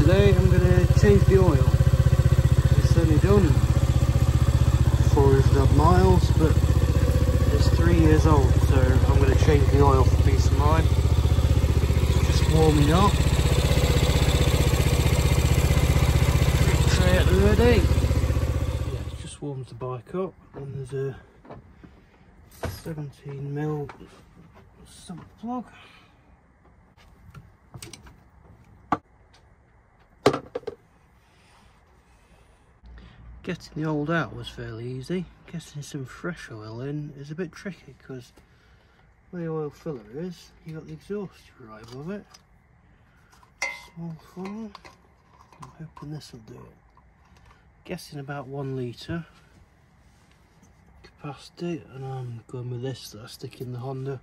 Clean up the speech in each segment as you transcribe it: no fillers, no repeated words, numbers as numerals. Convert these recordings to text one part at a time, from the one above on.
today I'm going to change the oil. It's only done 400 odd miles, but it's 3 years old, so I'm going to change the oil for peace of mind. It's just warming up. Tray at the ready. Yeah, it just warms the bike up, and there's a 17mm sump plug. Getting the old out was fairly easy. Getting some fresh oil in is a bit tricky because where the oil filler is, you got the exhaust right above it. Small funnel. I'm hoping this will do it. Guessing about 1 litre capacity, and I'm going with this that I stick in the Honda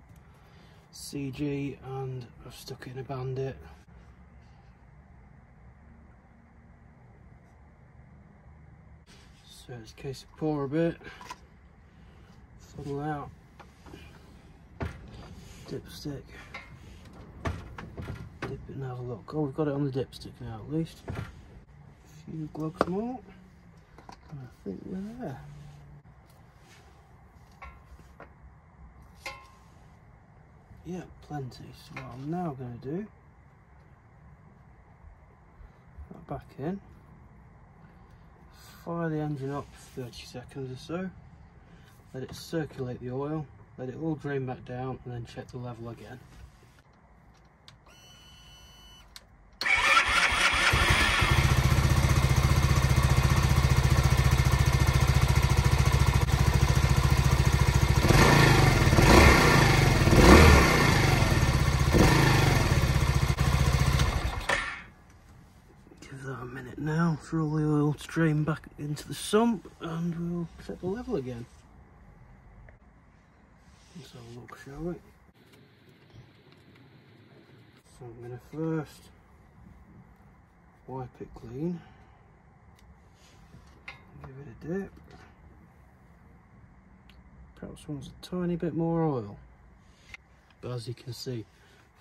CG, and I've stuck it in a Bandit. So it's a case of pour a bit, funnel out, dipstick, dip it and have a look. Oh, we've got it on the dipstick now at least. A few glugs more, and I think we're there. Yeah, plenty. So what I'm now going to do, put that back in. Fire the engine up for 30 seconds or so, let it circulate the oil, let it all drain back down, and then check the level again. Give that a minute now for all the oil to drain back into the sump, and we'll check the level again. Let's have a look, shall we? So I'm going to first wipe it clean, give it a dip. Perhaps wants a tiny bit more oil, but as you can see,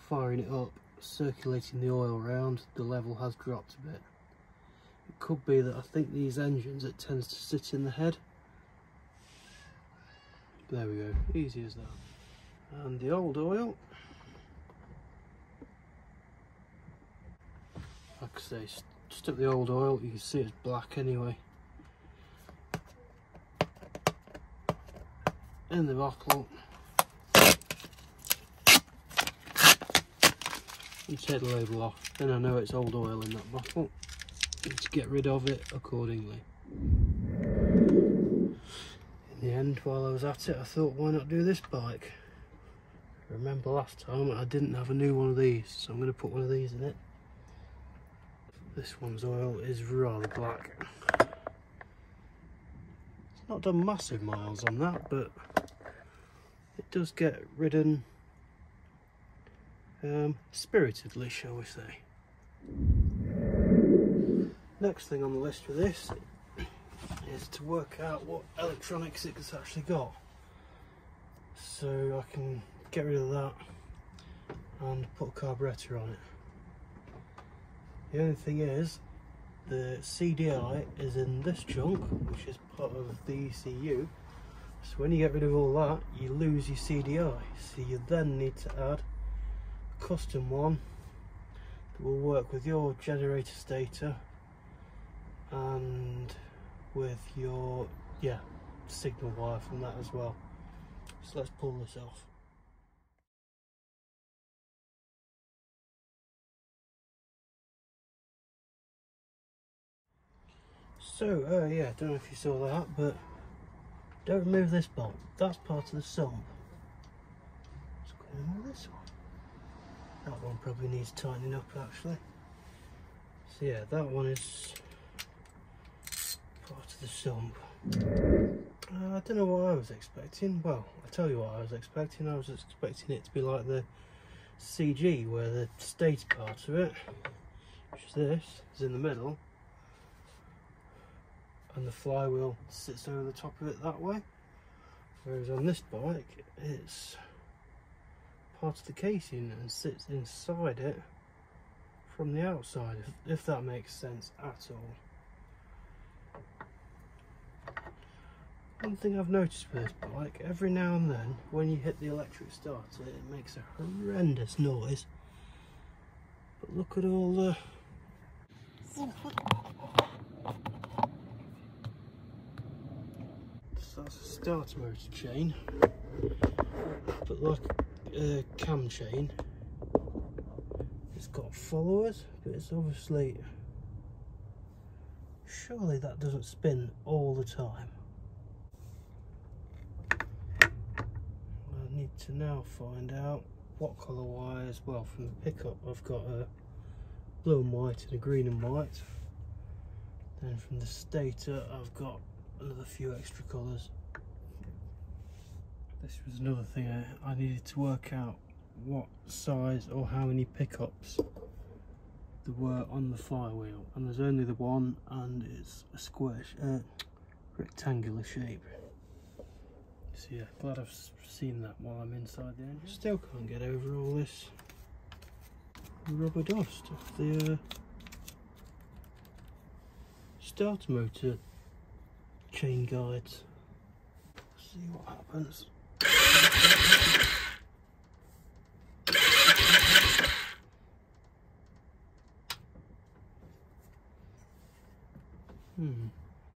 firing it up, circulating the oil around, the level has dropped a bit. It could be that I think these engines, it tends to sit in the head. There we go, easy as that. And the old oil, like I say, stuck the old oil, you can see it's black anyway. In the bottle. And take the label off, then I know it's old oil in that bottle. And to get rid of it accordingly. In the end, while I was at it, I thought, why not do this bike? Remember last time I didn't have a new one of these, so I'm going to put one of these in it. This one's oil is rather black. It's not done massive miles on that, but it does get ridden spiritedly, shall we say. Next thing on the list for this is to work out what electronics it's actually got, so I can get rid of that and put a carburetor on it. The only thing is, the CDI is in this chunk, which is part of the ECU, so when you get rid of all that, you lose your CDI, so you then need to add a custom one that will work with your generator stator and with your signal wire from that as well. So let's pull this off. So yeah, don't know if you saw that, but don't remove this bolt, that's part of the sump. Let's go in with this one. That one probably needs tightening up actually. So yeah, that one is part of the sump. I don't know what I was expecting. Well, I'll tell you what I was expecting. I was expecting it to be like the CG, where the stator part of it, which is this, is in the middle, and the flywheel sits over the top of it that way. Whereas on this bike, it's part of the casing and sits inside it from the outside, if that makes sense at all. One thing I've noticed with this bike, every now and then when you hit the electric starter it makes a horrendous noise. But look at all the so that's a starter motor chain, but like a cam chain, it's got followers, but it's obviously, surely that doesn't spin all the time. I need to now find out what colour wires. Well, from the pickup I've got a blue and white and a green and white. Then from the stator I've got another few extra colours. This was another thing I needed to work out, what size or how many pickups there were on the flywheel, and there's only the one, and it's a square rectangular shape. So yeah, glad I've seen that while I'm inside the engine. Still can't get over all this rubber dust off the starter motor chain guides. Let's see what happens.